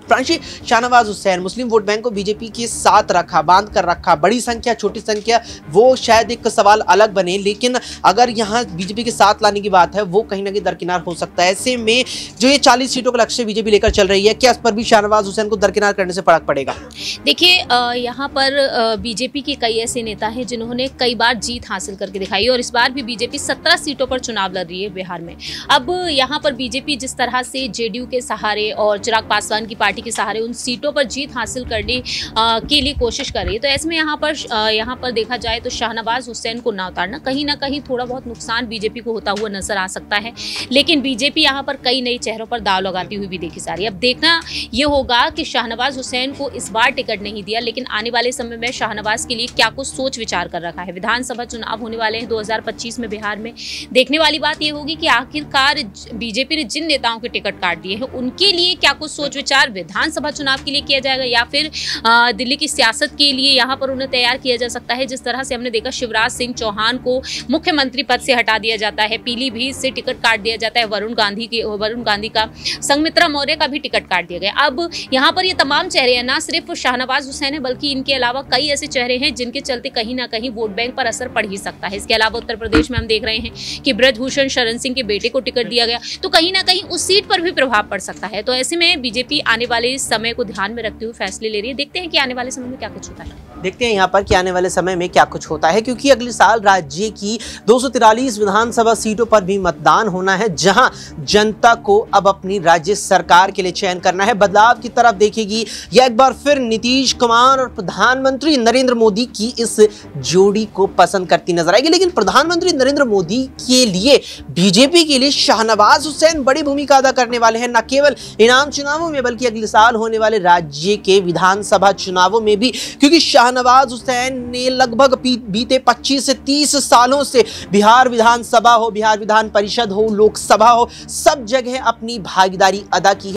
प्रांशी, शाहनवाज हुसैन मुस्लिम vote bank को BJP के साथ रखा, बांध कर रखा, बड़ी संख्या छोटी संख्या वो शायद एक सवाल अलग बने, लेकिन अगर यहाँ बीजेपी के साथ लाने की बात है वो कहीं ना कहीं दरकिनार हो सकता है। ऐसे में जो ये 40 सीटों का लक्ष्य बीजेपी लेकर चल रही है, क्या इस पर भी शाहनवाज हुसैन को दरकिनार करने से फर्क पड़ेगा? देखिए, यहाँ पर बीजेपी के कई ऐसे नेता हैं जिन्होंने कई बार जीत हासिल करके दिखाई और इस बार भी बीजेपी 17 सीटों पर चुनाव लड़ रही है बिहार में। अब यहाँ पर बीजेपी जिस तरह से जेडीयू के सहारे और चिराग पासवान की पार्टी के सहारे उन सीटों पर जीत हासिल करने के लिए कोशिश कर रही है, तो ऐसे में यहाँ पर देखा जाए तो शाहनवाज हुसैन को ना उतारना कहीं ना कहीं थोड़ा बहुत नुकसान बीजेपी को होता हुआ नजर आ सकता है। लेकिन बीजेपी यहाँ पर कई नए चेहरों पर दाव लगाती हुई भी देखी जा रही है। अब देखना ये होगा कि शाहनवाज हुसैन को इस बार टिकट नहीं दिया, लेकिन आने वाले समय में शाहनवाज के लिए क्या कुछ सोच विचार कर रखा है। विधानसभा चुनाव होने वाले हैं 2025 में बिहार में। देखने वाली बात यह होगी कि आखिरकार बीजेपी ने जिन नेताओं के टिकट काट दिए हैं उनके लिए क्या कुछ सोच विचार विधानसभा चुनाव के लिए किया जाएगा, या फिर दिल्ली की सियासत के लिए यहाँ पर उन्हें तैयार किया जा सकता है। जिस तरह से हमने देखा शिवराज सिंह चौहान को मुख्यमंत्री पद से हटा दिया जाता है, पीलीभीत से टिकट काट दिया जाता है, वरुण गांधी का, संघमित्रा मौर्य का भी टिकट काट दिया गया। अब यहाँ पर ये तमाम चेहरे हैं, ना सिर्फ शाहनवाज हुसैन है बल्कि इनके अलावा कई ऐसे चेहरे हैं जिनके चलते कहीं ना कहीं वोट बैंक पर असर पड़ ही सकता है। इसके अलावा उत्तर प्रदेश में हम देख रहे हैं कि ब्रजभूषण शरण सिंह के बेटे को टिकट दिया गया, तो कहीं ना कहीं उस सीट पर भी प्रभाव पड़ सकता है। तो ऐसे में बीजेपी आने वाले समय को ध्यान में रखते हुए फैसले ले रही है। देखते हैं कि आने वाले समय में क्या कुछ होता है। देखते हैं यहाँ पर कि आने वाले समय में क्या कुछ होता है, क्योंकि अगले साल राज्य की 243 विधानसभा सीटों पर भी मतदान होना है, जहां जनता को अब अपनी राज्य सरकार के लिए चयन करना है, बदलाव की तरफ देखेगी या एक बार फिर नीतीश कुमार और प्रधानमंत्री नरेंद्र मोदी की इस जोड़ी को पसंद करती नजर आएगी। लेकिन प्रधानमंत्री नरेंद्र मोदी के लिए, बीजेपी के लिए शाहनवाज हुसैन बड़ी भूमिका अदा करने वाले हैं, न केवल इन आम चुनावों में बल्कि अगले साल होने वाले राज्य के विधानसभा चुनावों में भी, क्योंकि शाहनवाज हुसैन ने लगभग बीते 25 से 30 सालों से बिहार विधानसभा हो, बिहार विधान परिषद हो, लोकसभा हो, सब जगह अपनी भागीदारी अदा की है।